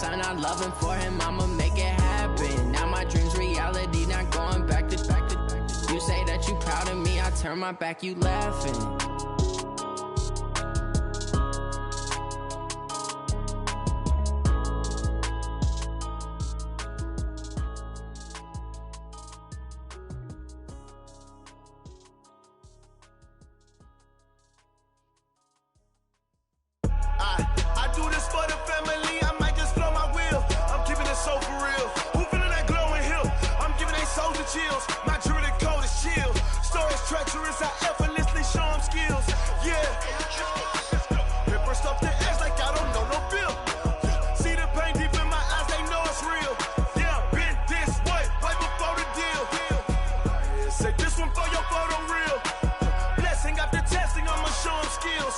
son, I love him for him, I'ma make it happen. Now my dream's reality, not going back to. You say that you proud of me, I turn my back, you laughing. I do this for the family, I might just flow my wheel. I'm keeping it so for real. Who feeling that glowing hill? I'm giving they souls the chills. My jewelry code is chill. Stories treacherous, I effortlessly show them skills. Yeah. Paper stuff the edge like I don't know no bill. See the pain deep in my eyes, they know it's real. Yeah, been this way, right before the deal. Say this one for your photo real. Blessing after testing, I'ma show them skills.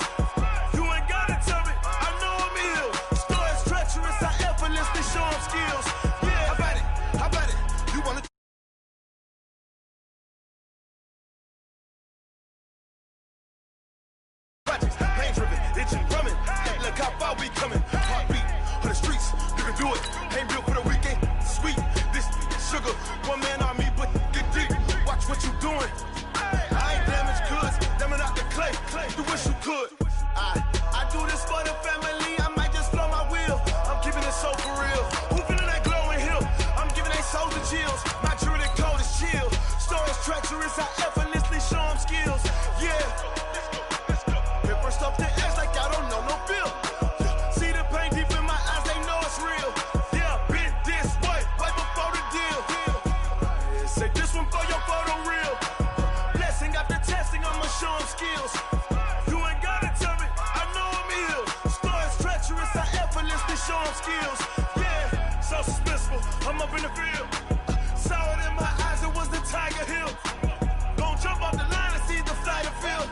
You ain't gotta tell me, I know I'm ill. Stories treacherous, I effortlessly show them skills. Yeah, how about it? How about it? You wanna projects, pain driven, itching, drumming. Hey, look how far we coming. Heartbeat for the streets, you can do it. Ain't built for the weekend, sweet. This sugar, one man army, but get deep. Watch what you doing. I ain't damaged goods, damn out the clay. You wish you could. I do this for the family, I might just flow my wheel. I'm keeping it so for real. Who feeling that glowing hill? I'm giving they souls the chills. My jewelry code is chill. Stories treacherous, I effortlessly show them skills. Yeah. Paper stuff the edge like I don't know no bill. See the pain deep in my eyes, they know it's real. Yeah, been this way, right before the deal. Say this one for your photo real. Blessing after testing, I'ma show them skills. You ain't gotta tell me, I know I'm ill. Stories treacherous, I effortlessly show them skills. Yeah, so suspenseful, I'm up in the field. Saw it in my eyes, it was the Tiger Hill. Gon' jump off the line and see the flight of field.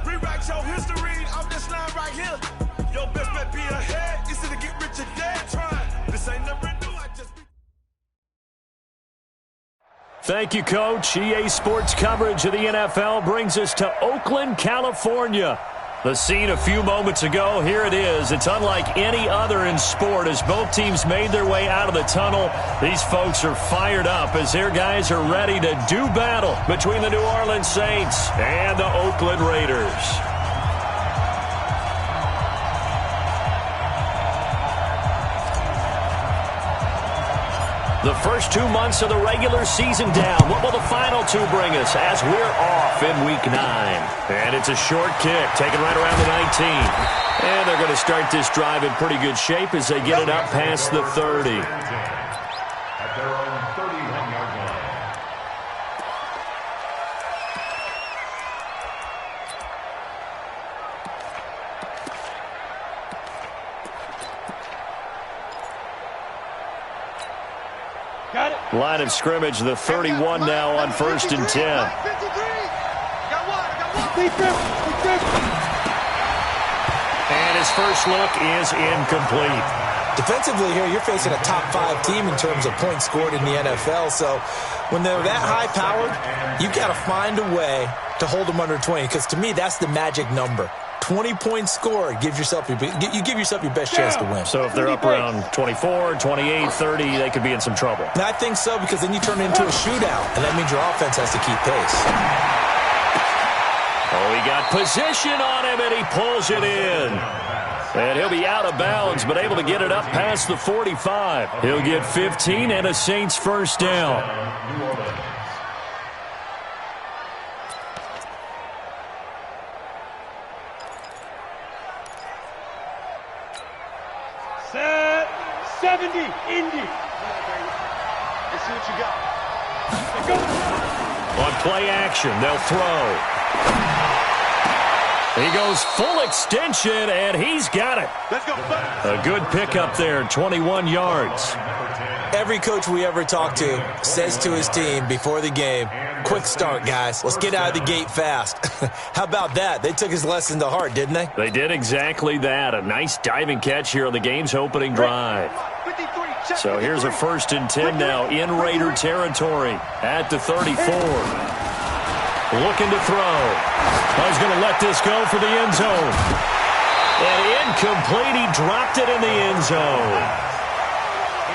Rewrite your history off this line right here. Your best bet be ahead, it's to get rich or dead trying. This ain't never new, I just be. Thank you, Coach. EA Sports coverage of the NFL brings us to Oakland, California. The scene a few moments ago, here it is. It's unlike any other in sport as both teams made their way out of the tunnel. These folks are fired up as their guys are ready to do battle between the New Orleans Saints and the Oakland Raiders. The first 2 months of the regular season down. What will the final two bring us as we're off in Week 9? And it's a short kick, taken right around the 19. And they're going to start this drive in pretty good shape as they get it up past the 30. At their own 31-yard line. Got it. Line of scrimmage, the 31 now on 1st and 10. Got And his first look is incomplete. Defensively here, you're facing a top 5 team in terms of points scored in the NFL. So when they're that high-powered, you've got to find a way to hold them under 20. Because to me, that's the magic number. 20 points scored, you give yourself your best chance to win. So if they're up around 24, 28, 30, they could be in some trouble. And I think so, because then you turn it into a shootout, and that means your offense has to keep pace. Oh, he got position on him, and he pulls it in. And he'll be out of bounds, but able to get it up past the 45. He'll get 15 and a Saints first down. Set 70, Indy. Let's see what you got. Go. On play action, they'll throw. He goes full extension, and he's got it. Let's go. A good pickup there, 21 yards. Every coach we ever talk to says to his team before the game, quick start, guys. Let's get out of the gate fast. How about that? They took his lesson to heart, didn't they? They did exactly that. A nice diving catch here on the game's opening drive. So here's a 1st and 10 now in Raider territory at the 34. Looking to throw. He's going to let this go for the end zone. And incomplete. He dropped it in the end zone.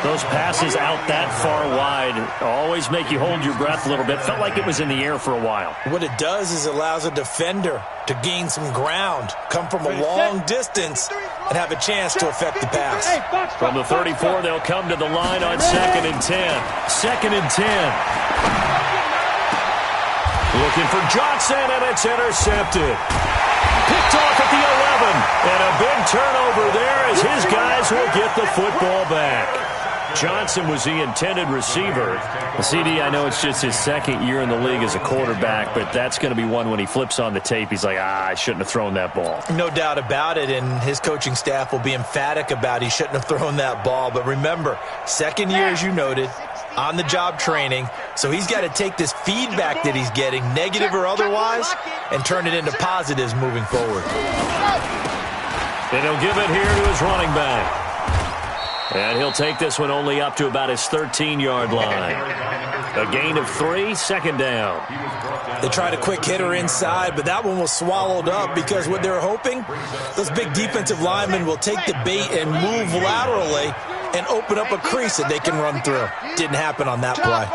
Those passes out that far wide always make you hold your breath a little bit. Felt like it was in the air for a while. What it does is allows a defender to gain some ground, come from a long distance, and have a chance to affect the pass. From the 34, they'll come to the line on 2nd and 10. 2nd and 10. Looking for Johnson, and it's intercepted. Picked off at the 11. And a big turnover there as his guys will get the football back. Johnson was the intended receiver. CD, I know it's just his second year in the league as a quarterback, but that's going to be one when he flips on the tape. He's like, I shouldn't have thrown that ball. No doubt about it, and his coaching staff will be emphatic about he shouldn't have thrown that ball. But remember, second year, as you noted, on-the-job training, so he's got to take this feedback that he's getting, negative or otherwise, and turn it into positives moving forward. And he'll give it here to his running back. And he'll take this one only up to about his 13-yard line. A gain of 3, 2nd down. They tried a quick hitter inside, but that one was swallowed up because what they're hoping, those big defensive linemen will take the bait and move laterally and open up a crease that they can run through. Didn't happen on that play.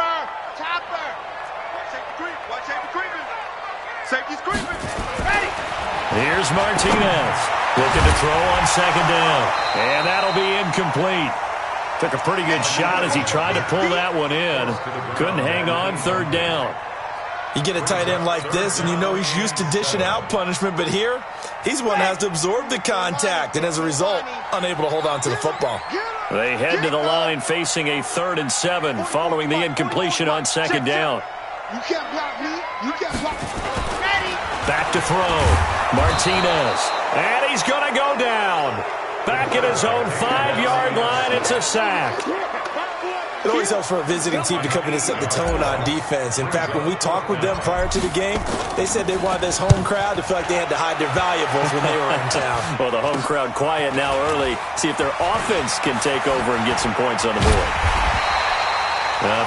Here's Martinez looking to throw on 2nd down. And that'll be incomplete. Took a pretty good shot as he tried to pull that one in. Couldn't hang on 3rd down. You get a tight end like this, and you know he's used to dishing out punishment, but here, he's the one that has to absorb the contact, and as a result, unable to hold on to the football. They head to the line facing a 3rd and 7 following the incompletion on 2nd down. You can't block me. You can't block me. Back to throw. Martinez. And he's going to go down. Back at his own 5-yard line. It's a sack. It always helps for a visiting team to come in and set the tone on defense. In fact, when we talked with them prior to the game, they said they wanted this home crowd to feel like they had to hide their valuables when they were in town. Well, the home crowd quiet now early. See if their offense can take over and get some points on the board.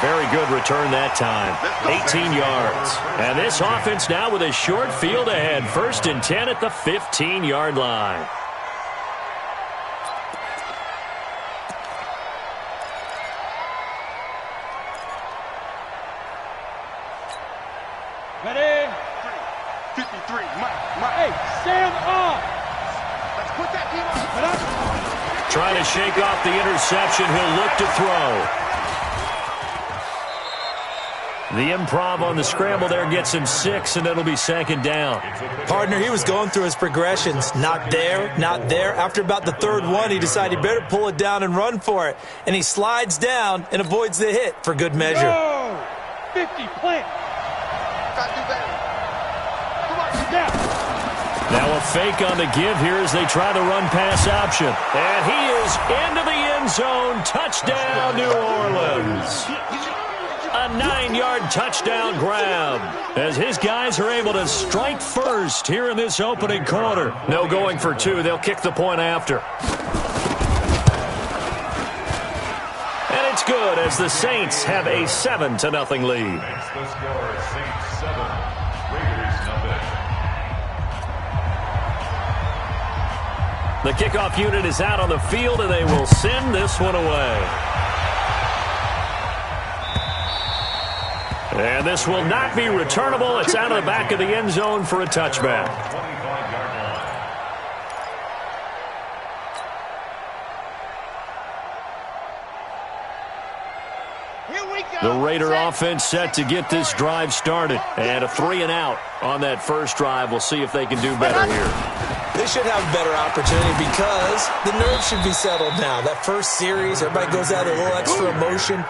Very good return that time. 18 yards. And this offense now with a short field ahead. 1st and 10 at the 15-yard line. Ready? 53. Hey, stand up. Let's put that team on. Trying to shake off the interception. He'll look to throw. The improv on the scramble there gets him 6, and it'll be 2nd down. Partner, he was going through his progressions. Not there, not there. After about the 3rd one, he decided he better pull it down and run for it. And he slides down and avoids the hit for good measure. Go! 50, plant. Gotta do better. Come on, Now. Now a fake on the give here as they try the run-pass option. And he is into the end zone. Touchdown, New Orleans. A 9-yard touchdown grab as his guys are able to strike first here in this opening quarter. No going for 2. They'll kick the point after. And it's good as the Saints have a 7-0 lead. That's the score, Saints 7, Raiders 0. The kickoff unit is out on the field, and they will send this one away. And this will not be returnable. It's out of the back of the end zone for a touchback. 25-yard line. The Raider offense set to get this drive started. And a 3-and-out on that first drive. We'll see if they can do better here. They should have a better opportunity because the nerves should be settled now. That first series, everybody goes out with a little extra emotion.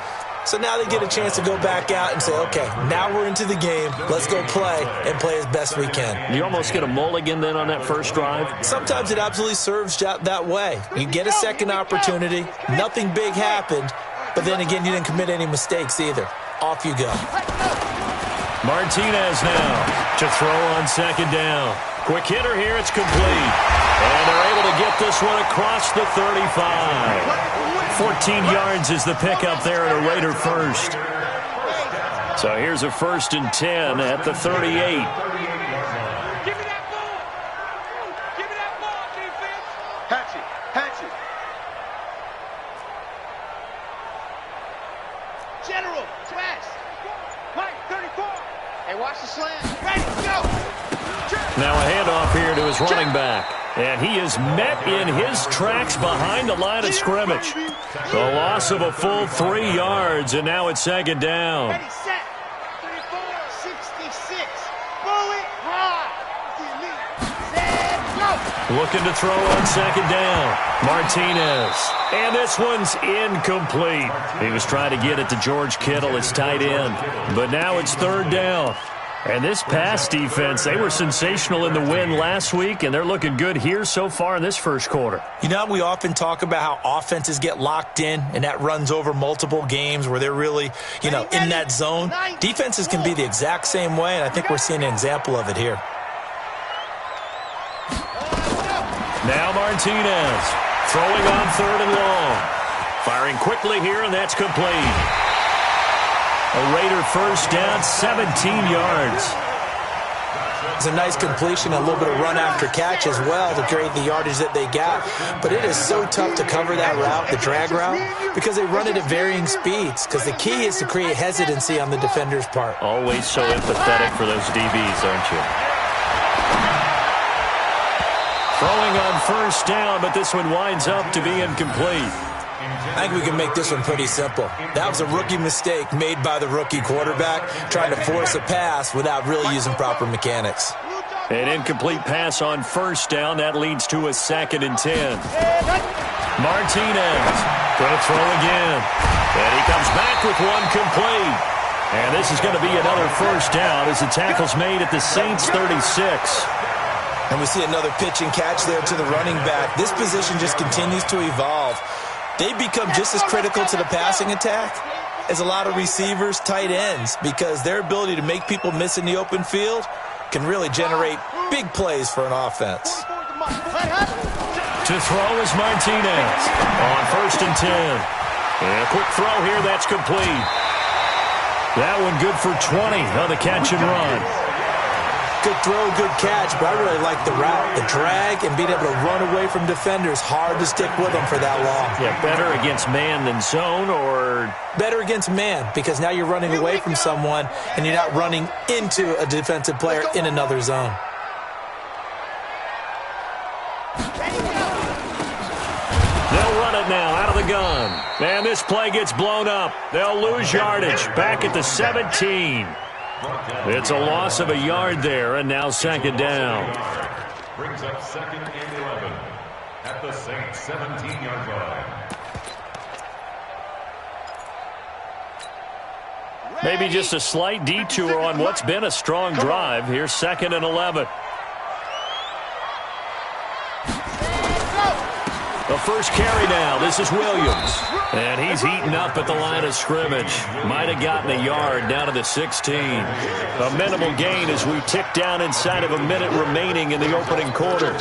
So now they get a chance to go back out and say, okay, now we're into the game. Let's go play and play as best we can. You almost get a mulligan then on that first drive? Sometimes it absolutely serves that way. You get a second opportunity. Nothing big happened. But then again, you didn't commit any mistakes either. Off you go. Martinez now to throw on 2nd down. Quick hitter here. It's complete. And they're able to get this one across the 35. 14 yards is the pickup there at a Raider first. So here's a 1st and 10 at the 38. Give me that ball. Give me that ball, defense. Hatch it. Now a handoff here to his running back. And he is met in his tracks behind the line of scrimmage. The loss of a full 3 yards, and now it's second down. Ready, set. 34, 66. Bullet high. Set, go. Looking to throw on second down. Martinez. And this one's incomplete. He was trying to get it to George Kittle, his tight end. But now it's third down. And this pass defense, they were sensational in the win last week, and they're looking good here so far in this first quarter. You know, we often talk about how offenses get locked in, and that runs over multiple games where they're really, in that zone. Defenses can be the exact same way, and I think we're seeing an example of it here. Now Martinez throwing on third and long. Firing quickly here, and that's complete. A Raider first down, 17 yards. It's a nice completion, a little bit of run after catch as well to create the yardage that they got. But it is so tough to cover that route, the drag route, because they run it at varying speeds. Because the key is to create hesitancy on the defender's part. Always so empathetic for those DBs, aren't you? Throwing on first down, but this one winds up to be incomplete. I think we can make this one pretty simple. That was a rookie mistake made by the rookie quarterback, trying to force a pass without really using proper mechanics. An incomplete pass on first down. That leads to a 2nd and 10. Martinez going to throw again. And he comes back with one complete. And this is going to be another first down as the tackle's made at the Saints 36. And we see another pitch and catch there to the running back. This position just continues to evolve. They become just as critical to the passing attack as a lot of receivers, tight ends, because their ability to make people miss in the open field can really generate big plays for an offense. To throw is Martinez on 1st and 10. And a quick throw here, that's complete. That one good for 20 on the catch and run. Good throw, good catch, but I really like the route, the drag, and being able to run away from defenders. Hard to stick with them for that long. Yeah, better against man than zone, or? Better against man, because now you're running away from someone, and you're not running into a defensive player in another zone. They'll run it now out of the gun. And this play gets blown up. They'll lose yardage back at the 17. It's a loss of a yard there, and now second down. Brings up 2nd and 11 at the Saints 17-yard line. Maybe just a slight detour on what's been a strong drive. Here's 2nd and 11. The first carry now. This is Williams. And he's heating up at the line of scrimmage. Might have gotten a yard down to the 16. A minimal gain as we tick down inside of a minute remaining in the opening quarter.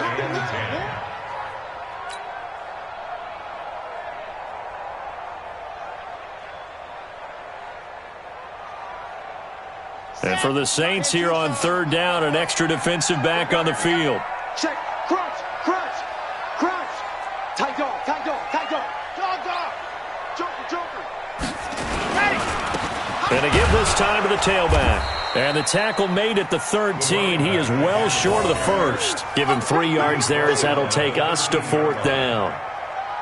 And for the Saints here on third down, an extra defensive back on the field. Check. Crunch. Crunch. Crunch. Tight dog. Tight dog. Tight dog. Dog dog. Joker. Joker. Ready. And to give this time to the tailback. And the tackle made at the 13. He is well short of the first. Give him 3 yards there as that'll take us to fourth down.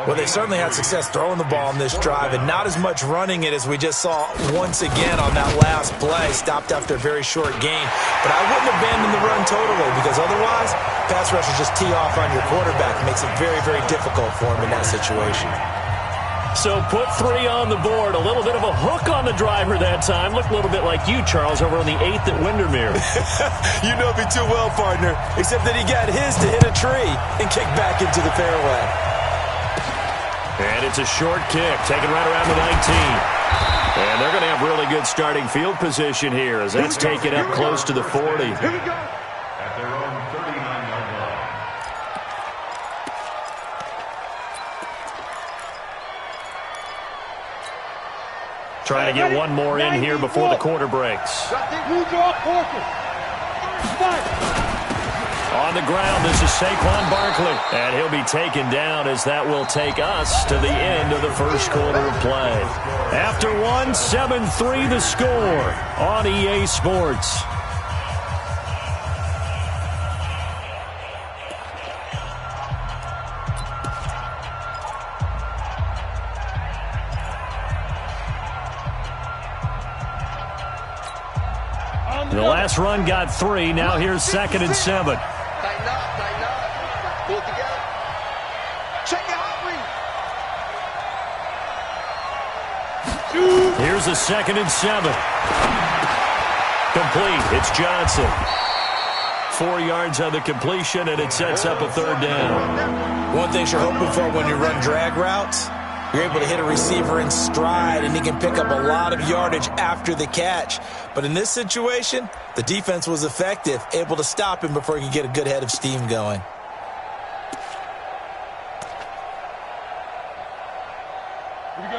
Well, they certainly had success throwing the ball on this drive, and not as much running it as we just saw once again on that last play. Stopped after a very short gain. But I wouldn't abandon the run totally, because otherwise, pass rushers just tee off on your quarterback. It makes it very, very difficult for him in that situation. So put 3 on the board. A little bit of a hook on the driver that time. Looked a little bit like you, Charles, over on the 8th at Windermere. You know me too well, partner, except that he got his to hit a tree and kick back into the fairway. And it's a short kick, taken right around the 19. And they're going to have really good starting field position here as that's taken up close to the 40. At their own 39-yard line. Trying to get one more in here before the quarter breaks. Who's off focus? Fight. On the ground, this is Saquon Barkley. And he'll be taken down as that will take us to the end of the first quarter of play. After one, 7-3 the score on EA Sports. The last run got 3. Now here's 2nd and 7. Tighten up, tighten up. Pull it together. Check it out, Reed. Here's a 2nd and 7. Complete. It's Johnson. 4 yards on the completion, and it sets up a 3rd down. One thing you're hoping for when you run drag routes, you're able to hit a receiver in stride, and he can pick up a lot of yardage after the catch. But in this situation, the defense was effective, able to stop him before he could get a good head of steam going.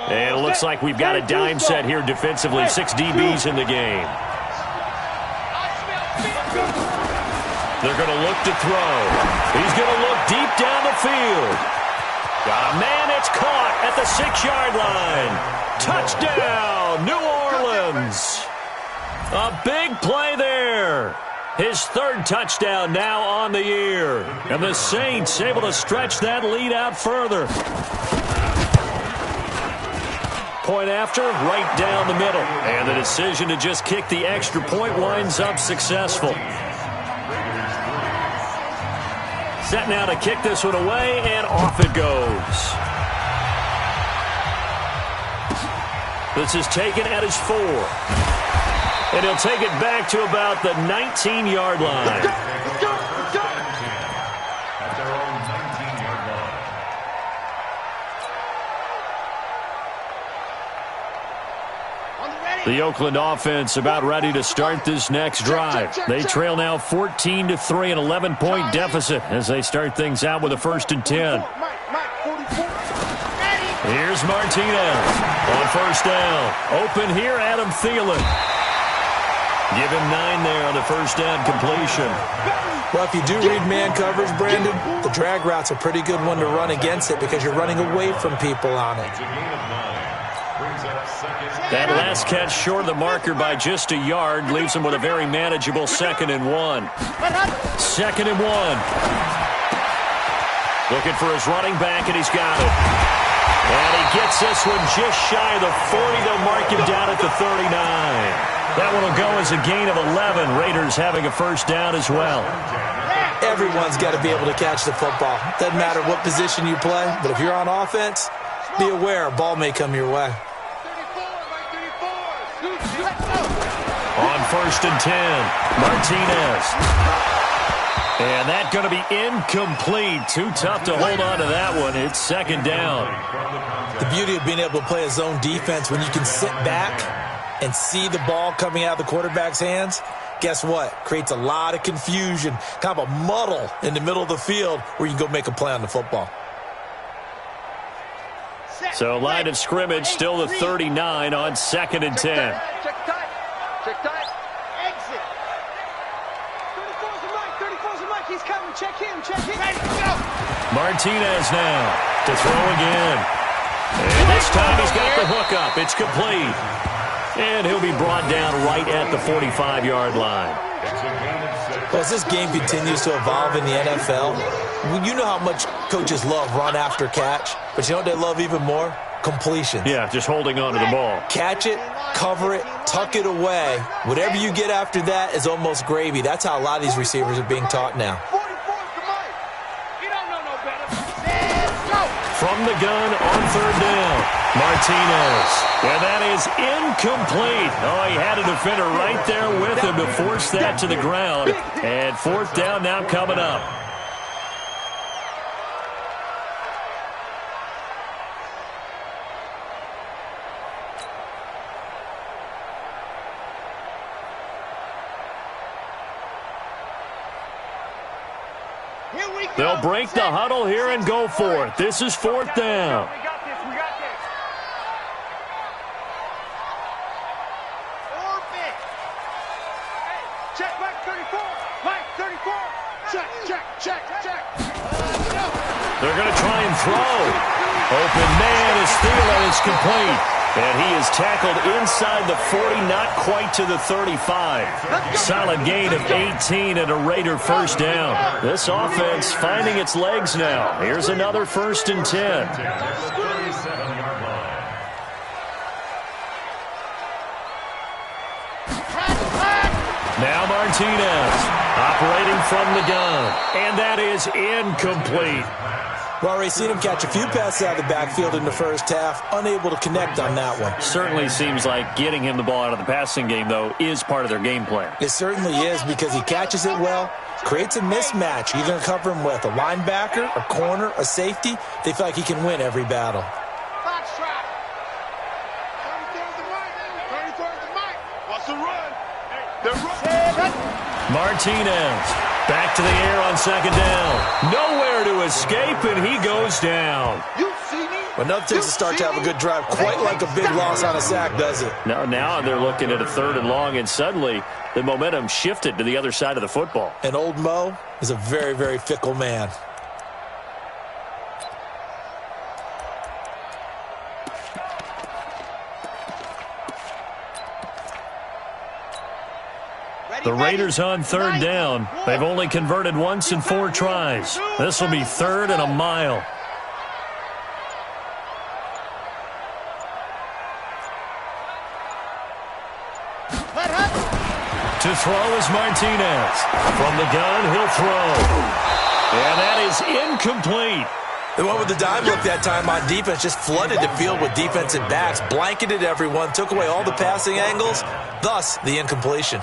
And it looks like we've got a dime set here defensively. 6 DBs in the game. They're going to look to throw. He's going to look deep down the field. Got a man, it's caught at the 6-yard line. Touchdown, New Orleans. A big play there. His 3rd touchdown now on the year. And the Saints able to stretch that lead out further. Point after, right down the middle. And the decision to just kick the extra point winds up successful. Set now to kick this one away, and off it goes. This is taken at his 4. And he'll take it back to about the 19-yard line. Let's go, let's go, let's go. At their own 19-yard line. The Oakland offense about ready to start this next drive. They trail now 14-3, an 11-point deficit as they start things out with a 1st and 10. Here's Martinez on 1st down. Open here, Adam Thielen. Give him 9 there on the 1st down completion. Well, if you do read man coverage, Brandon, the drag route's a pretty good one to run against it because you're running away from people on it. That last catch short of the marker by just a yard leaves him with a very manageable 2nd and 1. 2nd and 1. Looking for his running back, and he's got it. And he gets this one just shy of the 40. They'll mark him down at the 39. That one will go as a gain of 11. Raiders having a 1st down as well. Everyone's got to be able to catch the football. Doesn't matter what position you play, but if you're on offense, be aware a ball may come your way. On 1st and 10, Martinez. And that's going to be incomplete. Too tough to hold on to that one. It's 2nd down. The beauty of being able to play a zone defense when you can sit back and see the ball coming out of the quarterback's hands, guess what? Creates a lot of confusion, kind of a muddle in the middle of the field where you can go make a play on the football. So line of scrimmage still the 39 on 2nd and 10. Check tight. Check tight. Exit. 34's the mic. 34's the mic. He's coming. Check him. Check him. Ready, go. Martinez now to throw again. And this time he's got the hook up. It's complete. And he'll be brought down right at the 45-yard line. Well, as this game continues to evolve in the NFL, you know how much coaches love run after catch, but you know what they love even more? Completions. Yeah, just holding on to the ball. Catch it, cover it, tuck it away. Whatever you get after that is almost gravy. That's how a lot of these receivers are being taught now. 44's the mic. You don't know no better. Let's go. From the gun on 3rd down, Martinez. And that is incomplete. Oh, he had a defender right there with him to force that to the ground. And 4th down now coming up. They'll break the huddle here and go for it. This is 4th down. We got this. We got this. Orbit. Hey, check Mike 34. Mike 34. Check, check, check, check. They're going to try and throw. Open man is Thielen. It's complete. And he is tackled inside the 40, not quite to the 35. Solid gain of 18 and a Raider 1st down. This offense finding its legs now. Here's another 1st and 10. Now Martinez operating from the gun. And that is incomplete. Well, Ray, seen him catch a few passes out of the backfield in the first half, unable to connect on that one. Certainly seems like getting him the ball out of the passing game, though, is part of their game plan. It certainly is, because he catches it well, creates a mismatch. You're going to cover him with a linebacker, a corner, a safety. They feel like he can win every battle. Martinez back to the air on second down. Nowhere to escape, and he goes down. Well, nothing takes a start to have a good drive, quite like a big loss on a sack, does it? Now they're looking at a 3rd and long, and suddenly the momentum shifted to the other side of the football. And old Mo is a very, very fickle man. The Raiders on 3rd down. They've only converted once in 4 tries. This will be 3rd and a mile. To throw is Martinez. From the gun, he'll throw. And that is incomplete. They went with the dime look that time on defense, just flooded the field with defensive backs, blanketed everyone, took away all the passing angles, thus the incompletion.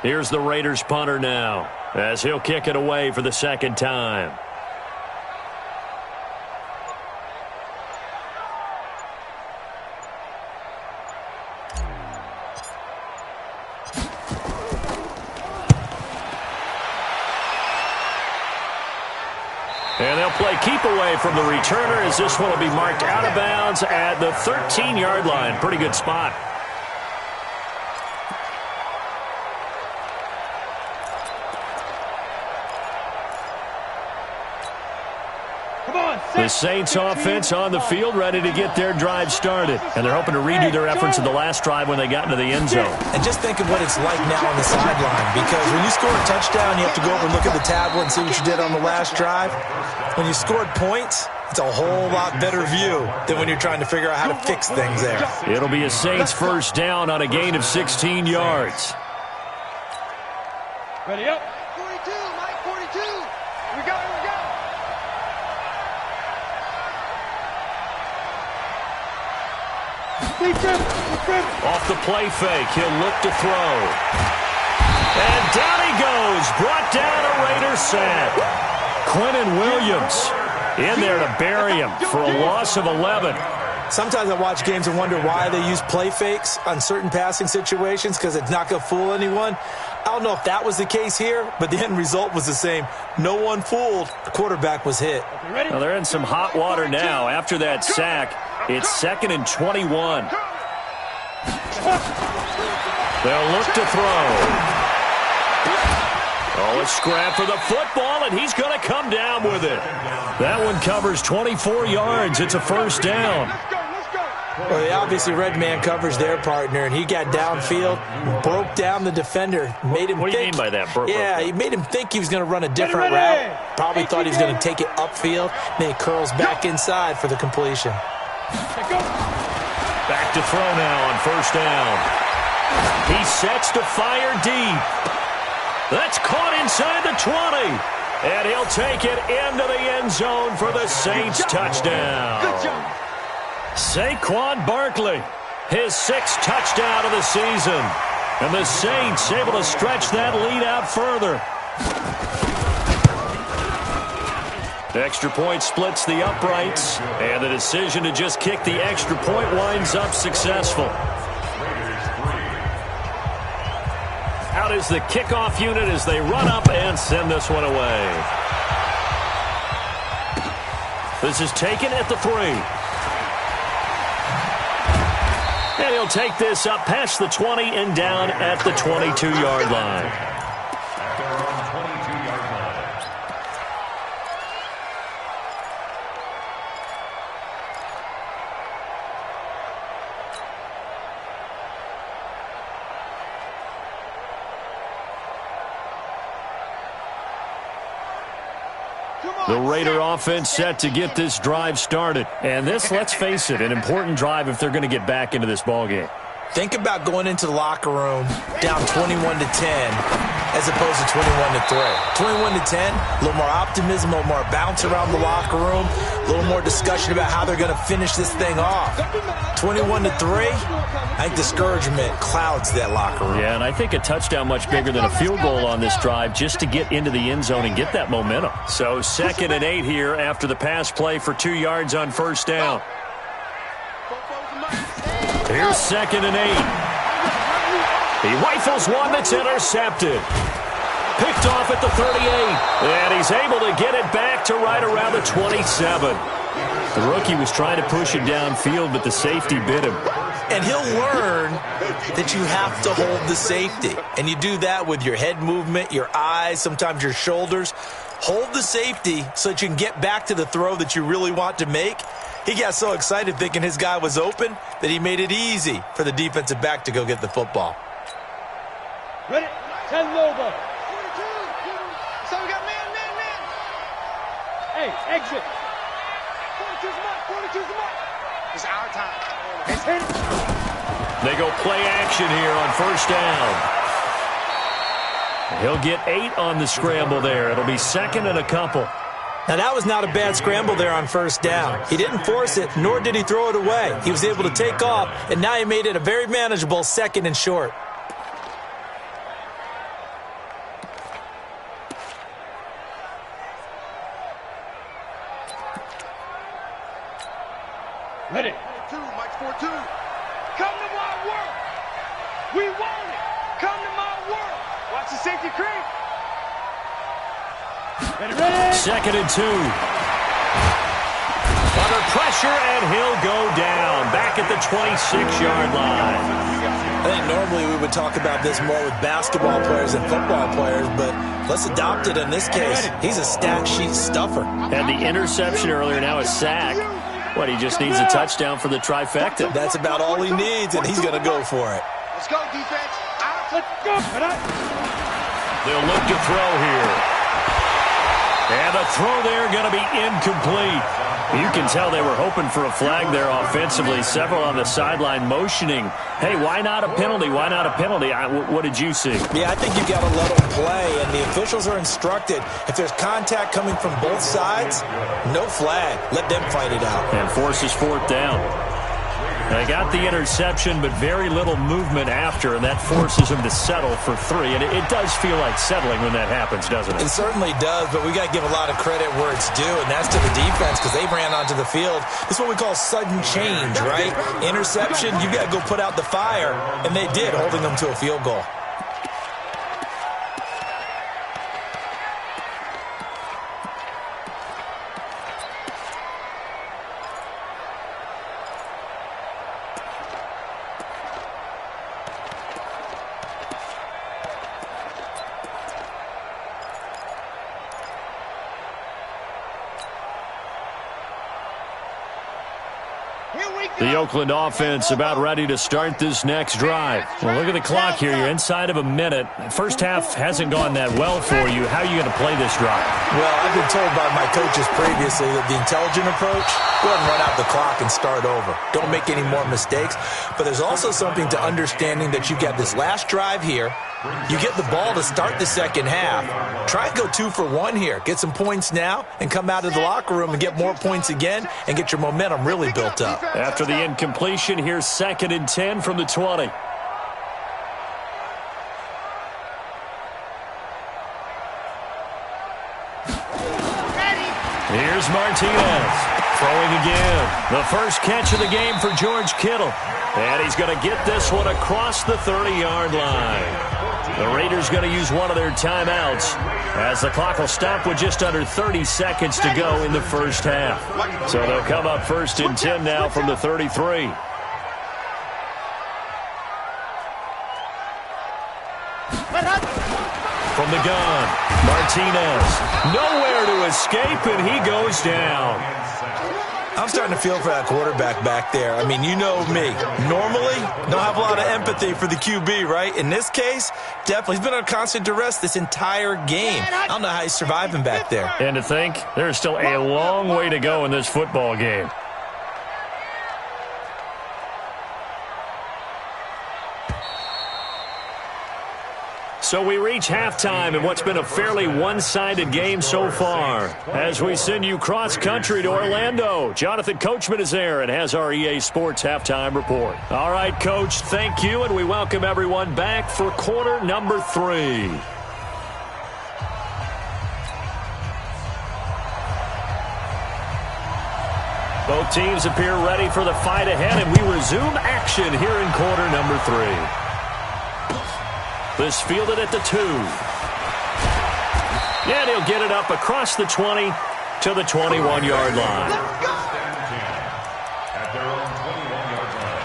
Here's the Raiders punter now, as he'll kick it away for the 2nd time. And they'll play keep away from the returner, as this one will be marked out of bounds at the 13-yard line. Pretty good spot. The Saints offense on the field, ready to get their drive started. And they're hoping to redo their efforts in the last drive when they got into the end zone. And just think of what it's like now on the sideline, because when you score a touchdown, you have to go over and look at the tablet and see what you did on the last drive. When you scored points, it's a whole lot better view than when you're trying to figure out how to fix things there. It'll be a Saints 1st down on a gain of 16 yards. Ready up. 42, Mike, 42. Here we go, here we go. Off the play fake, he'll look to throw. And down he goes, brought down a Raiders sack. Quentin Williams in there to bury him for a loss of 11. Sometimes I watch games and wonder why they use play fakes on certain passing situations, because it's not going to fool anyone. I don't know if that was the case here, but the end result was the same. No one fooled. The quarterback was hit. Well, they're in some hot water now. After that sack, it's 2nd and 21. They'll look to throw. Oh, a scrap for the football, and he's going to come down with it. That one covers 24 yards. It's a 1st down. Well, they obviously read man coverage their partner, and he got downfield, broke down the defender, made him What do you mean by that? He made him think he was going to run a different route. Probably thought he was going to take it upfield. Then he curls back inside for the completion. Back to throw now on 1st down. He sets to fire deep. That's caught inside the 20. And he'll take it into the end zone for the Saints touchdown. Good job. Saquon Barkley, his 6th touchdown of the season. And the Saints able to stretch that lead out further. The extra point splits the uprights, and the decision to just kick the extra point winds up successful. Out is the kickoff unit as they run up and send this one away. This is taken at the 3. And he'll take this up past the 20 and down at the 22-yard line. The Raider offense set to get this drive started. And this, let's face it, an important drive if they're going to get back into this ballgame. Think about going into the locker room down 21-10 as opposed to 21-3. 21-10, a little more optimism, a little more bounce around the locker room, a little more discussion about how they're going to finish this thing off. 21-3, I think discouragement clouds that locker room. Yeah, and I think a touchdown much bigger than a field goal on this drive just to get into the end zone and get that momentum. So 2nd and 8 here after the pass play for 2 yards on first down. Here's 2nd and 8. He rifles one that's intercepted. Picked off at the 38. And he's able to get it back to right around the 27. The rookie was trying to push it downfield, but the safety bit him. And he'll learn that you have to hold the safety. And you do that with your head movement, your eyes, sometimes your shoulders. Hold the safety so that you can get back to the throw that you really want to make. He got so excited thinking his guy was open that he made it easy for the defensive back to go get the football. Ready? 10 Lobo. So we got man. Hey, exit. 42's mark. It's our time. It's hit. They go play action here on first down. He'll get 8 on the scramble there. It'll be 2nd and a couple. Now, that was not a bad scramble there on first down. He didn't force it, nor did he throw it away. He was able to take off, and now he made it a very manageable 2nd and short. Ready? 2, Mike 4-2. Come to my world. We want it. Come to my world. Watch the safety creep. Ready? 2nd and 2. Under pressure, and he'll go down. Back at the 26-yard line. I think normally we would talk about this more with basketball players and football players, but let's adopt it in this case. He's a stat sheet stuffer. Had the interception earlier, now a sack. What, he just needs a touchdown for the trifecta. That's about all he needs, and he's going to go for it. Let's go, defense. Out. Let's go. They'll look to throw here. And the throw there going to be incomplete. You can tell they were hoping for a flag there offensively. Several on the sideline motioning, hey, why not a penalty? Why not a penalty? What did you see? Yeah, I think you got to let them play, and the officials are instructed, if there's contact coming from both sides, no flag. Let them fight it out. And forces 4th down. They got the interception, but very little movement after, and that forces them to settle for 3. And it does feel like settling when that happens, doesn't it? It certainly does, but we got to give a lot of credit where it's due, and that's to the defense because they ran onto the field. This is what we call sudden change, right? Interception, you got to go put out the fire, and they did, holding them to a field goal. The Oakland offense about ready to start this next drive. Well, look at the clock here. You're inside of a minute. First half hasn't gone that well for you. How are you going to play this drive? Well, I've been told by my coaches previously that the intelligent approach, go ahead and run out the clock and start over. Don't make any more mistakes. But there's also something to understanding that you got this last drive here. You get the ball to start the second half. Try and go 2 for 1 here. Get some points now and come out of the locker room and get more points again and get your momentum really built up. After the incompletion, here's 2nd and 10 from the 20. Here's Martinez. Throwing again. The first catch of the game for George Kittle. And he's going to get this one across the 30-yard line. The Raiders going to use one of their timeouts as the clock will stop with just under 30 seconds to go in the first half. So they'll come up 1st and 10 now from the 33. From the gun, Martinez. Nowhere to escape, and he goes down. I'm starting to feel for that quarterback back there. I mean, you know me. Normally, don't have a lot of empathy for the QB, right? In this case, definitely. He's been under constant duress this entire game. I don't know how he's surviving back there. And to think, there's still a long way to go in this football game. So we reach halftime in what's been a fairly one-sided game so far. As we send you cross-country to Orlando, Jonathan Coachman is there and has our EA Sports halftime report. All right, Coach, thank you, and we welcome everyone back for quarter number 3. Both teams appear ready for the fight ahead, and we resume action here in quarter number 3. This fielded at the 2. And he'll get it up across the 20 to the 21-yard line. At their own 21-yard line.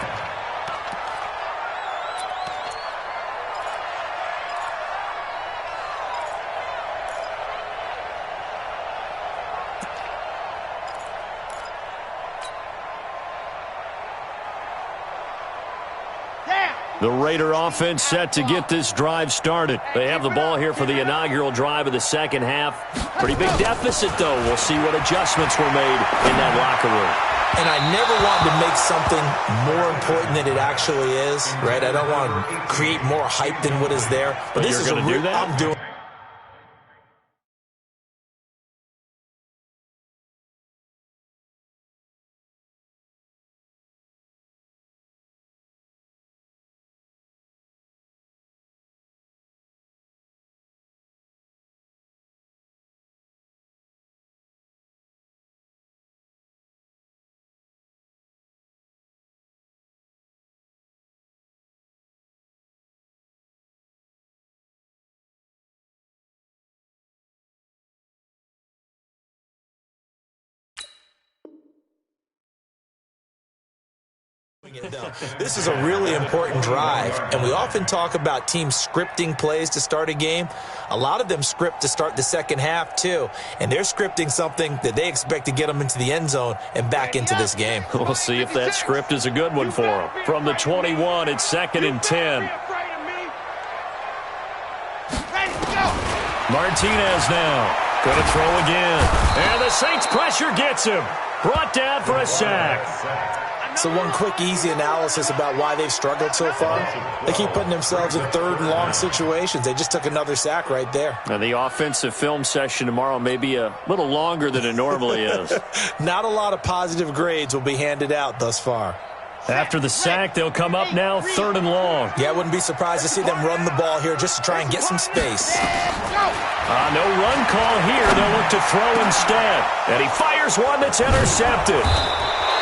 The Raider offense set to get this drive started. They have the ball here for the inaugural drive of the second half. Pretty big deficit, though. We'll see what adjustments were made in that locker room. And I never want to make something more important than it actually is, right? I don't want to create more hype than what is there. But this is going to do that? I'm doing. This is a really important drive, and we often talk about teams scripting plays to start a game. A lot of them script to start the second half, too, and they're scripting something that they expect to get them into the end zone and back into this game. We'll see if that script is a good one for them. From the 21, it's 2nd and 10. Martinez now. Going to throw again. And the Saints pressure gets him. Brought down for a sack. So one quick, easy analysis about why they've struggled so far. They keep putting themselves in 3rd and long situations. They just took another sack right there. And the offensive film session tomorrow may be a little longer than it normally is. Not a lot of positive grades will be handed out thus far. After the sack, they'll come up now 3rd and long. Yeah, I wouldn't be surprised to see them run the ball here just to try and get some space. No run call here. They'll look to throw instead. And he fires one that's intercepted.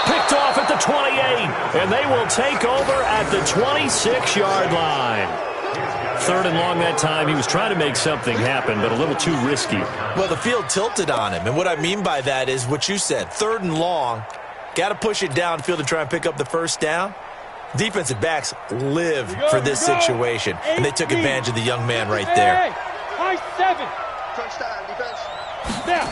Picked off at the 28, and they will take over at the 26-yard line. 3rd and long that time. He was trying to make something happen, but a little too risky. Well, the field tilted on him, and what I mean by that is what you said. 3rd and long, got to push it downfield to try and pick up the first down. Defensive backs live for this situation, and they took advantage of the young man right there. High 7. Touchdown, defense. Now.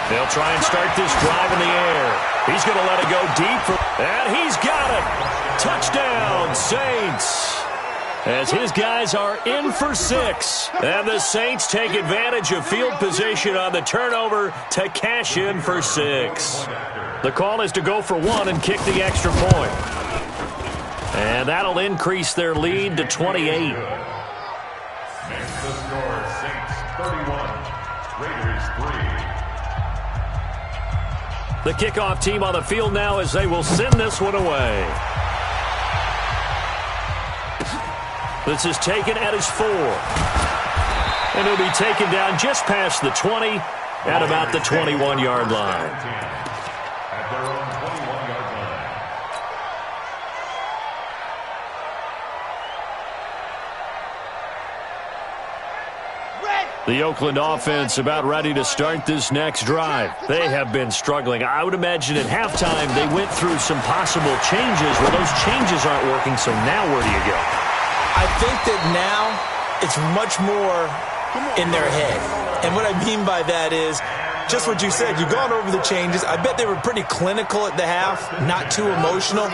They'll try and start this drive in the air. He's going to let it go deep. And he's got it. Touchdown, Saints. As his guys are in for 6. And the Saints take advantage of field position on the turnover to cash in for 6. The call is to go for 1 and kick the extra point. And that'll increase their lead to 28. Makes the score Saints 31, Raiders 3. The kickoff team on the field now as they will send this one away. This is taken at his 4. And he'll be taken down just past the 20 at about the 21-yard line. At their own 21-yard line. The Oakland offense about ready to start this next drive. They have been struggling. I would imagine at halftime they went through some possible changes. Well, those changes aren't working, so now where do you go? I think that now it's much more in their head. And what I mean by that is just what you said. You've gone over the changes. I bet they were pretty clinical at the half, not too emotional.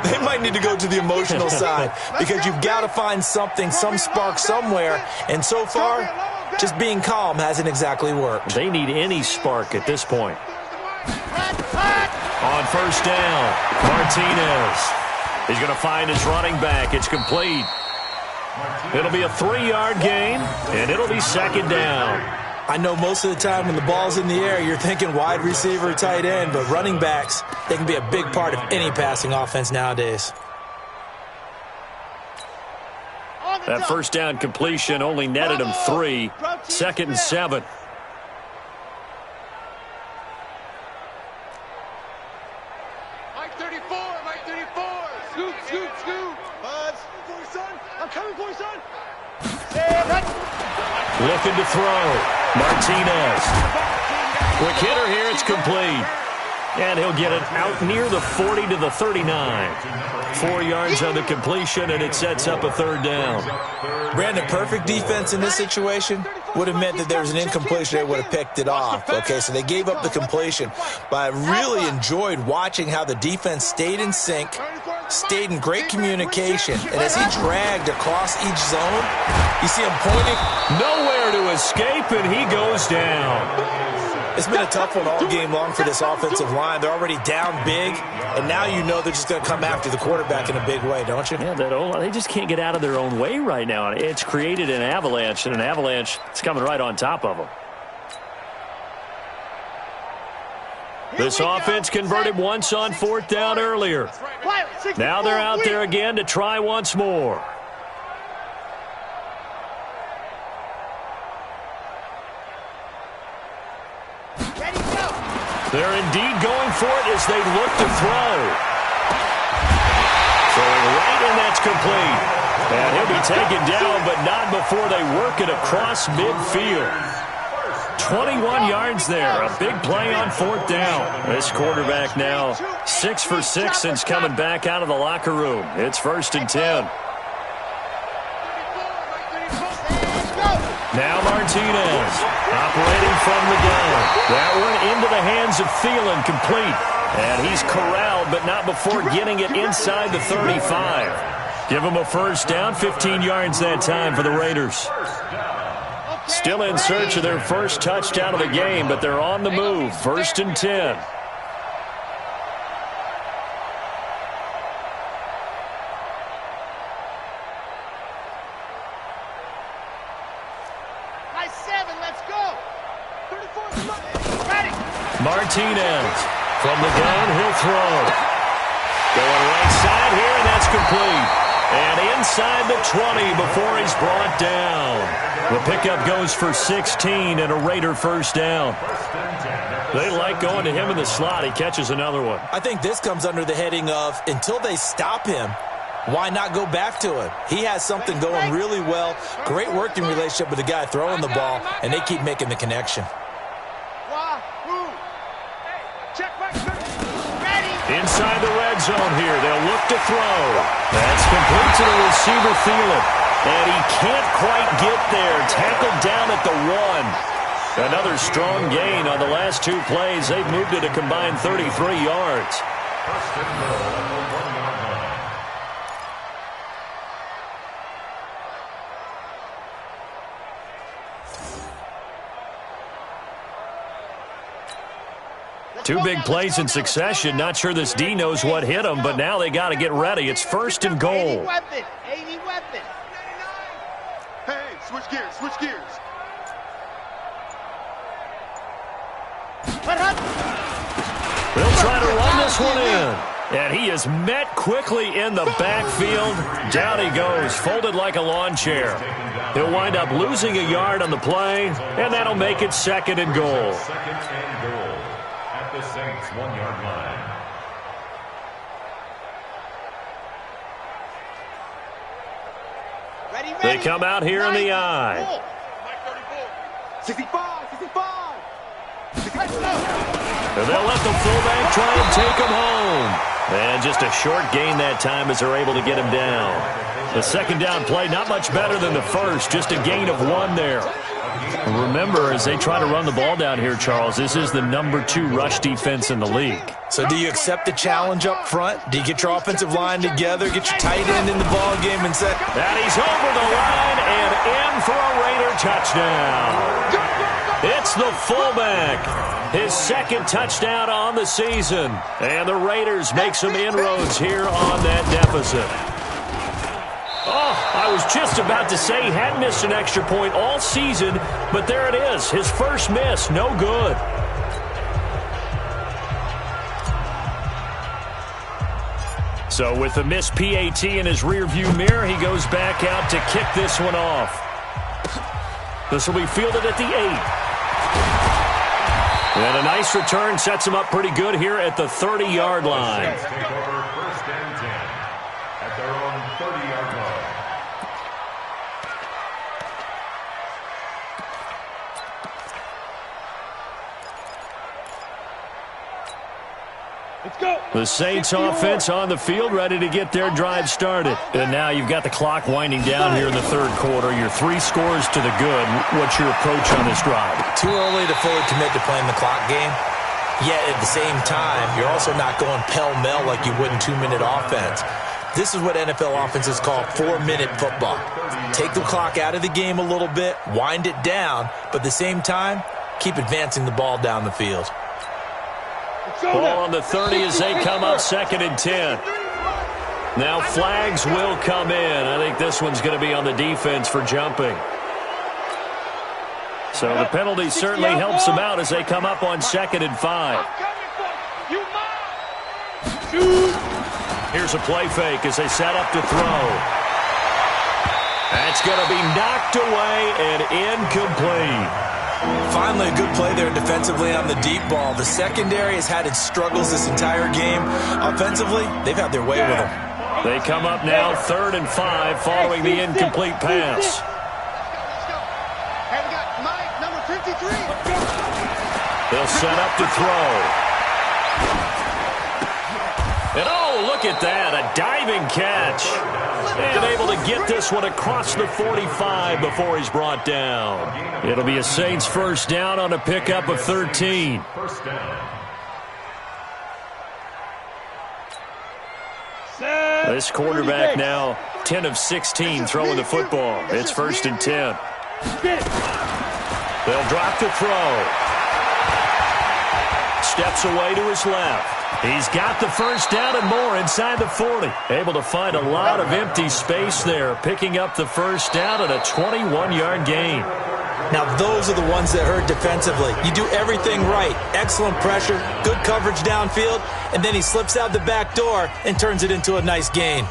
They might need to go to the emotional side because you've got to find something, some spark somewhere. And so far, just being calm hasn't exactly worked. They need any spark at this point. On first down, Martinez. He's going to find his running back. It's complete. It'll be a 3-yard gain, and it'll be second down. I know most of the time when the ball's in the air, you're thinking wide receiver, tight end, but running backs, they can be a big part of any passing offense nowadays. That first down completion only netted him 3. 2nd and 7. Mike 34, Mike 34. Scoop, scoop, scoop. Buzz. I'm coming for you, son. Looking to throw. Martinez. Quick hitter here. It's complete. And he'll get it out near the 40 to the 39. 4 yards on the completion, and it sets up a 3rd down. Brandon, perfect defense in this situation would have meant that there was an incompletion. They would have picked it off. Okay, so they gave up the completion. But I really enjoyed watching how the defense stayed in sync, stayed in great communication. And as he dragged across each zone, you see him pointing. Nowhere to escape, and he goes down. It's been a tough one all game long for this offensive line. They're already down big, and now you know they're just going to come after the quarterback in a big way, don't you? Yeah, they just can't get out of their own way right now. It's created an avalanche, and an avalanche is coming right on top of them. This offense converted once on 4th down earlier. Now they're out there again to try once more. They're indeed going for it as they look to throw. Throwing right, and that's complete. And he'll be taken down, but not before they work it across midfield. 21 yards there. A big play on 4th down. This quarterback now 6 for 6 since coming back out of the locker room. It's 1st and 10. Now Martinez operating from the gun. That one into the hands of Thielen, complete. And he's corralled, but not before getting it inside the 35. Give him a first down, 15 yards that time for the Raiders. Still in search of their first touchdown of the game, but they're on the move. 1st and 10. Martinez from the gun, he'll throw. Going right side here, and that's complete. And inside the 20 before he's brought down. The pickup goes for 16 and a Raider first down. They like going to him in the slot. He catches another one. I think this comes under the heading of until they stop him, why not go back to him? He has something going really well. Great working relationship with the guy throwing the ball, and they keep making the connection. Inside the red zone here. They'll look to throw. That's complete to the receiver, Thielen. And he can't quite get there. Tackled down at the 1. Another strong gain on the last 2 plays. They've moved it a combined 33 yards. Two big plays in succession. Not sure this D knows what hit him, but now they got to get ready. It's 1st and goal. 80 weapon. Hey, switch gears, switch gears. They'll try to run this one in. And he is met quickly in the backfield. Down he goes, folded like a lawn chair. He'll wind up losing a yard on the play, and that'll make it 2nd and goal. 2nd and goal at the Saints' 1-yard line. They come out here in the I. 65, 65. And they'll let the fullback try and take him home. And just a short gain that time as they're able to get him down. The 2nd down play, not much better than the first, just a gain of 1 there. Remember, as they try to run the ball down here, Charles, this is the #2 rush defense in the league. So do you accept the challenge up front? Do you get your offensive line together, get your tight end in the ball game and say, and he's over the line and in for a Raider touchdown. It's the fullback. His second touchdown on the season. And the Raiders make some inroads here on that deficit. Oh, I was just about to say he hadn't missed an extra point all season, but there it is. His first miss, no good. So with the missed PAT in his rearview mirror, he goes back out to kick this one off. This will be fielded at the 8. And a nice return sets him up pretty good here at the 30-yard line. Take over 1st and 10 at their own 30-yard line. Let's go. The Saints offense on the field, ready to get their drive started. And now you've got the clock winding down here in the third quarter. Your 3 scores to the good. What's your approach on this drive? too early to fully commit to playing the clock game? Yet at the same time, you're also not going pell-mell like you would in 2-minute offense. This is what NFL offenses call 4-minute football. Take the clock out of the game a little bit, wind it down, but at the same time, keep advancing the ball down the field. Ball on the 30 as they come up 2nd and 10. Now flags will come in. I think this one's going to be on the defense for jumping. So the penalty certainly helps them out as they come up on 2nd and 5. Here's a play fake as they set up to throw. That's going to be knocked away and incomplete. Finally, a good play there defensively on the deep ball. The secondary has had its struggles this entire game. Offensively, they've had their way with them. They come up now 3rd and 5 following the incomplete pass. They'll set up to throw. And oh, look at that, a diving catch. And able to get this one across the 45 before he's brought down. It'll be a Saints first down on a pickup of 13. First down. This quarterback now 10 of 16 throwing the football. It's 1st and 10. They'll drop to throw. Steps away to his left. He's got the first down and more inside the 40. Able to find a lot of empty space there, picking up the first down at a 21-yard gain. Now, those are the ones that hurt defensively. You do everything right. Excellent pressure, good coverage downfield, and then he slips out the back door and turns it into a nice gain.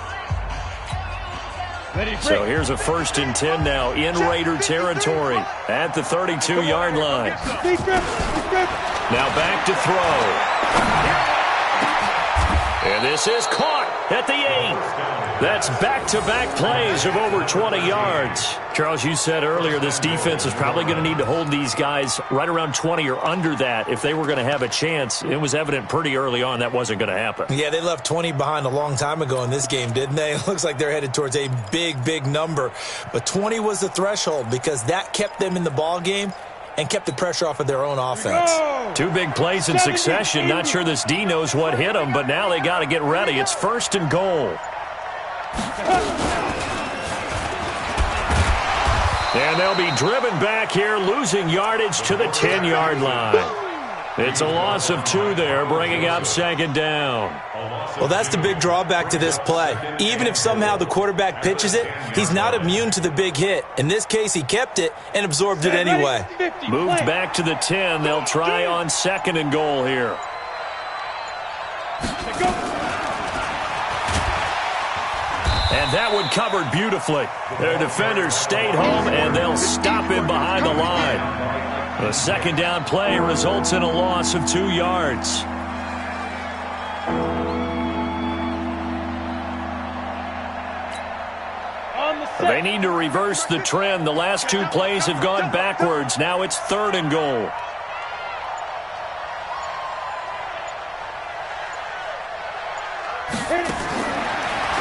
So here's a 1st and 10 now in Raider territory at the 32-yard line. Now back to throw. And this is caught at the 8. That's back-to-back plays of over 20 yards. Charles, you said earlier this defense is probably going to need to hold these guys right around 20 or under that if they were going to have a chance. It was evident pretty early on that wasn't going to happen. Yeah, they left 20 behind a long time ago in this game, didn't they? It looks like they're headed towards a big, big number. But 20 was the threshold because that kept them in the ball game and kept the pressure off of their own offense. 2 big plays in succession. Not sure this D knows what hit them, but now they got to get ready. It's 1st and goal. And they'll be driven back here, losing yardage to the 10-yard line. It's a loss of 2 there, bringing up 2nd down. Well, that's the big drawback to this play. Even if somehow the quarterback pitches it, he's not immune to the big hit. In this case, he kept it and absorbed it anyway. Moved back to the 10. They'll try on 2nd and goal here. And that one covered beautifully. Their defenders stayed home, and they'll stop him behind the line. The 2nd down play results in a loss of 2 yards. They need to reverse the trend. The last 2 plays have gone backwards. Now it's 3rd and goal.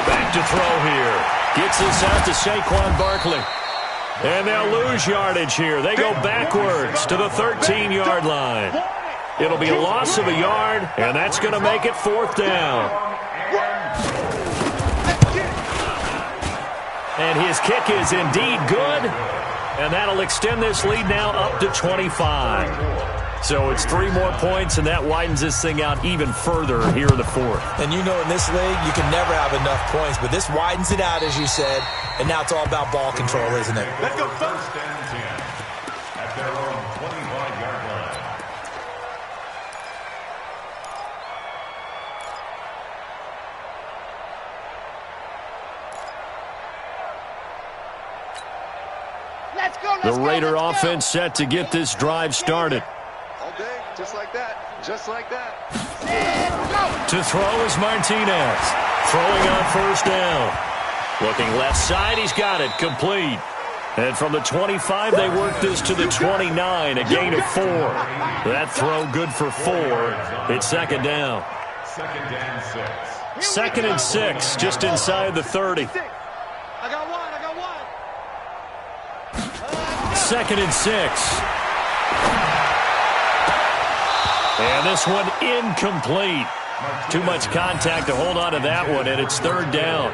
Back to throw here. Gets this out to Saquon Barkley. And they'll lose yardage here. They go backwards to the 13-yard line. It'll be a loss of a yard, and that's going to make it 4th down. And his kick is indeed good, and that'll extend this lead now up to 25. So it's 3 more points, and that widens this thing out even further here in the 4th. And you know in this league, you can never have enough points, but this widens it out, as you said, and now it's all about ball control, isn't it? Let's go. 1st and 10 at their own 25-yard line. Let's go, The Raider offense set to get this drive started. All day, just like that. Just like that. To throw is Martinez. Throwing on 1st down. Looking left side, he's got it. Complete. And from the 25, they work this to the 29, a gain of 4. That throw good for 4. It's 2nd down. 2nd and 6. 2nd and 6, just inside the 30. I got one. 2nd and 6. And this one incomplete. Too much contact to hold on to that one, and it's 3rd down.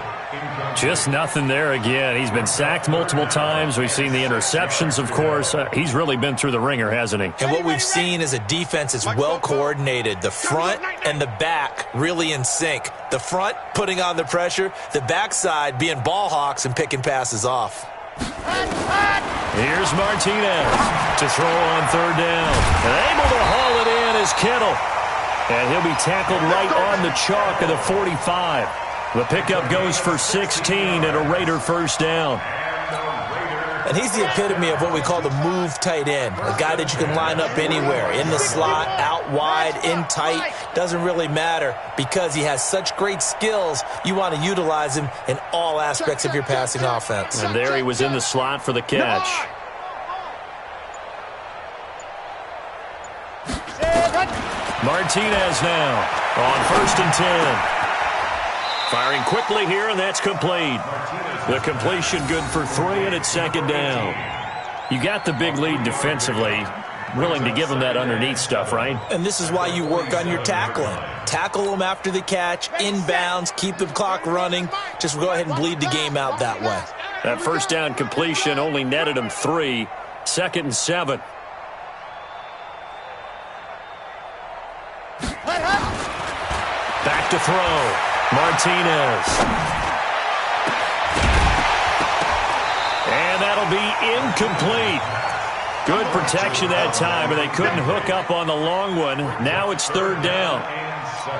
Just nothing there again. He's been sacked multiple times. We've seen the interceptions, of course. He's really been through the ringer, hasn't he? And what we've seen is a defense that's well coordinated. The front and the back really in sync. The front putting on the pressure, the backside being ball hawks and picking passes off. Here's Martinez to throw on 3rd down. And able to haul it in is Kittle. And he'll be tackled right on the chalk of the 45. The pickup goes for 16 and a Raider 1st down. And he's the epitome of what we call the move tight end. A guy that you can line up anywhere. In the slot, out wide, in tight. Doesn't really matter because he has such great skills. You want to utilize him in all aspects of your passing offense. And there he was in the slot for the catch. Martinez now on 1st and 10. Firing quickly here, and that's complete. The completion good for 3, and it's 2nd down. You got the big lead defensively. Willing to give him that underneath stuff, right? And this is why you work on your tackling. Tackle them after the catch, inbounds, keep the clock running. Just go ahead and bleed the game out that way. That 1st down completion only netted him 3. 2nd and 7. Back to throw. Martinez. And that'll be incomplete. Good protection that time, and they couldn't hook up on the long one. Now it's 3rd down.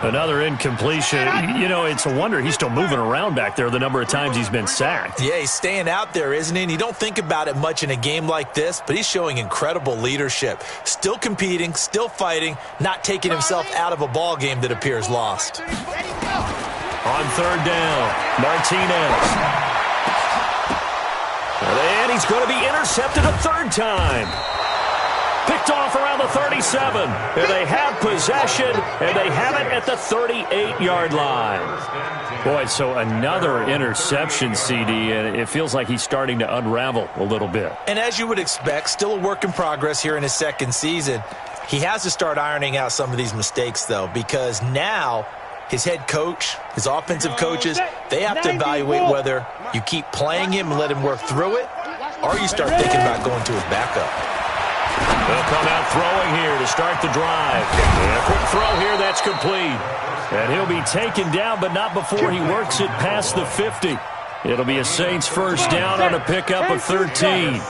Another incompletion. You know, it's a wonder he's still moving around back there the number of times he's been sacked. Yeah, he's staying out there, isn't he? And you don't think about it much in a game like this, but he's showing incredible leadership. Still competing, still fighting, not taking himself out of a ball game that appears lost. On 3rd down, Martinez. And he's going to be intercepted a 3rd time. Picked off around the 37. And they have possession, and they have it at the 38-yard line. Boy, so another interception, CD, and it feels like he's starting to unravel a little bit. And as you would expect, still a work in progress here in his 2nd season. He has to start ironing out some of these mistakes, though, because now his head coach, his offensive coaches, they have to evaluate whether you keep playing him and let him work through it, or you start thinking about going to his backup. They'll come out throwing here to start the drive. And a quick throw here, that's complete. And he'll be taken down, but not before he works it past the 50. It'll be a Saints 1st down on a pickup of 13.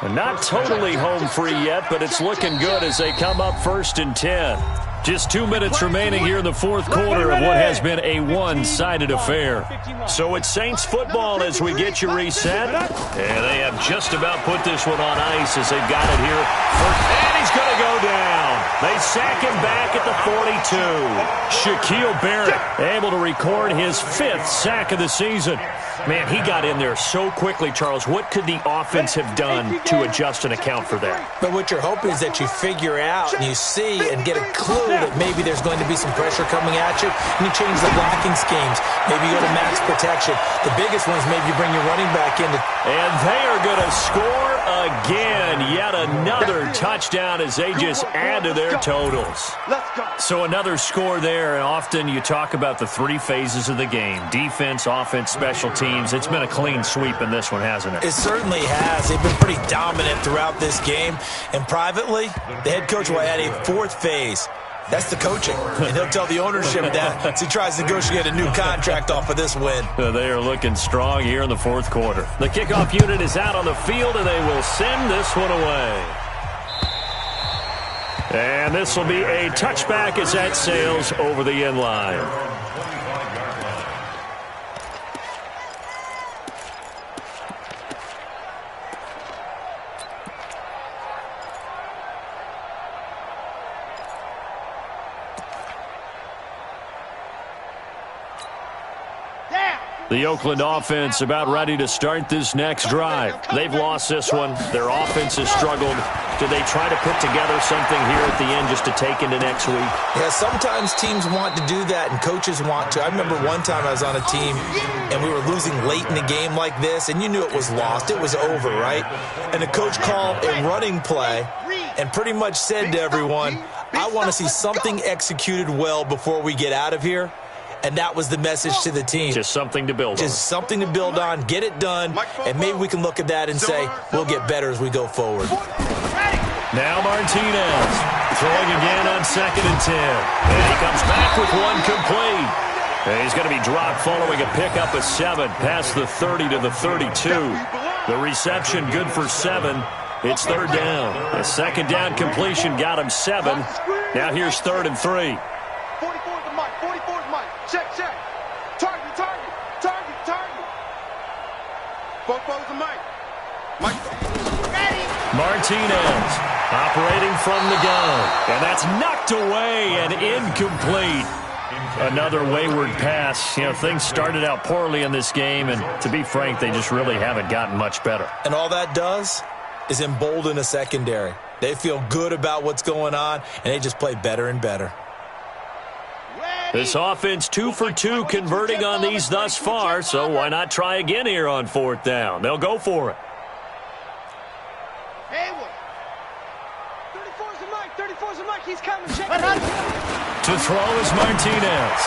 And not totally home free yet, but it's looking good as they come up 1st and 10. Just 2 minutes remaining here in the 4th quarter of what has been a one-sided affair. So it's Saints football as we get you reset. And they have just about put this one on ice as they've got it here. And he's going to go down. They sack him back at the 42. Shaquille Barrett able to record his 5th sack of the season. Man, he got in there so quickly, Charles. What could the offense have done to adjust and account for that? But what you're hoping is that you figure out and you see and get a clue that maybe there's going to be some pressure coming at you, and you change the blocking schemes. Maybe you go to max protection. The biggest one is maybe you bring your running back in. And they are going going to score again. Yet another touchdown as they just add to their totals. Let's go. So another score there, and often you talk about the three phases of the game. Defense, offense, special teams. It's been a clean sweep in this one, hasn't it? It certainly has. They've been pretty dominant throughout this game. And privately, the head coach will add a fourth phase. That's the coaching. And he'll tell the ownership that as he tries to negotiate a new contract off of this win. They are looking strong here in the fourth quarter. The kickoff unit is out on the field, and they will send this one away. And this will be a touchback as that sails over the end line. The Oakland offense about ready to start this next drive. They've lost this one. Their offense has struggled. Do they try to put together something here at the end just to take into next week? Yeah, sometimes teams want to do that and coaches want to. I remember one time I was on a team and we were losing late in a game like this, and you knew it was lost. It was over, right? And the coach called a running play and pretty much said to everyone, I want to see something executed well before we get out of here. And that was the message to the team. Just something to build on. Just something to build on, get it done, and maybe we can look at that and say, we'll get better as we go forward. Now Martinez throwing again on 2nd and 10. And he comes back with one complete. And he's going to be dropped following a pickup of 7 past the 30 to the 32. The reception good for 7. It's 3rd down. A 2nd down completion got him 7. Now here's 3rd and 3. 44's the mic. 44's the mic. Check, check. Target, target, target, target. 44's the mic. Mike. Ready. Martinez operating from the gun. And that's knocked away and incomplete. Another wayward pass. You know, things started out poorly in this game, and to be frank, they just really haven't gotten much better. And all that does is embolden a secondary. They feel good about what's going on, and they just play better and better. This offense 2 for 2 converting on these thus far, so why not try again here on 4th down? They'll go for it. Haywood. 34's the mic. 34's the mic. He's coming. Check it out. To throw is Martinez.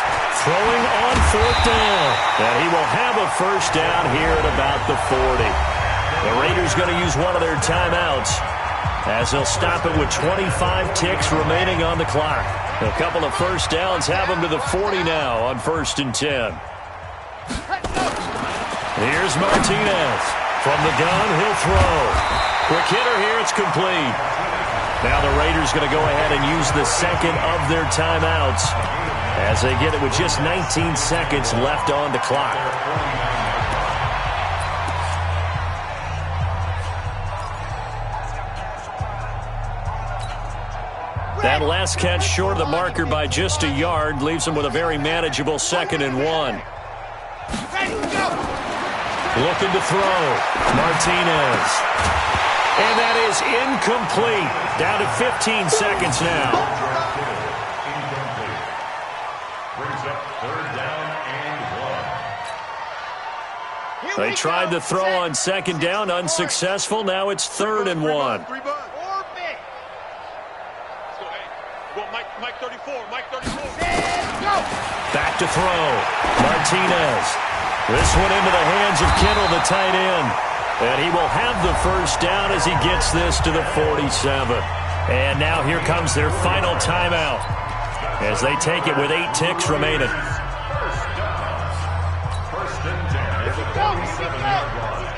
Throwing on 4th down. And he will have a first down here at about the 40. The Raiders going to use one of their timeouts as they'll stop it with 25 ticks remaining on the clock. A couple of first downs have them to the 40 now on 1st and 10. Here's Martinez. From the gun, he'll throw. Quick hitter here, it's complete. Now the Raiders going to go ahead and use the second of their timeouts as they get it with just 19 seconds left on the clock. That last catch short of the marker by just a yard leaves them with a very manageable 2nd and 1. Looking to throw. Martinez. And that is incomplete. Down to 15 seconds now. Brings up 3rd down and 1. They tried to throw on 2nd down, unsuccessful. Now it's 3rd and 1. Mike 34, Mike 34. Back to throw. Martinez. This one into the hands of Kittle, the tight end. And he will have the first down as he gets this to the 47. And now here comes their final timeout as they take it with 8 ticks remaining. First and 10 at the 47-yard line.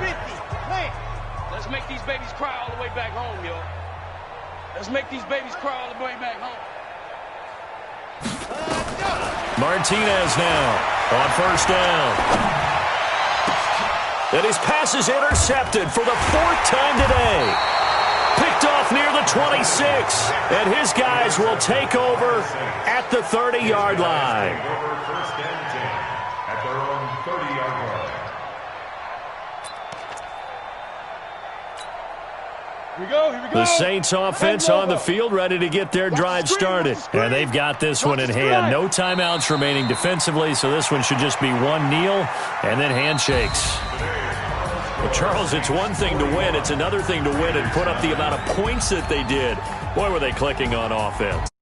Let's make these babies cry all the way back home, yo. Let's make these babies cry all the way back home. Martinez now on 1st down. And his pass is intercepted for the 4th time today. Picked off near the 26. And his guys will take over at the 30-yard line. First and 10 at their own 30-yard line. Here we go, here we go. The Saints offense on the field ready to get their drive started. And they've got this one in hand. No timeouts remaining defensively, so this one should just be one kneel and then handshakes. Well, Charles, it's one thing to win. It's another thing to win and put up the amount of points that they did. Boy, were they clicking on offense.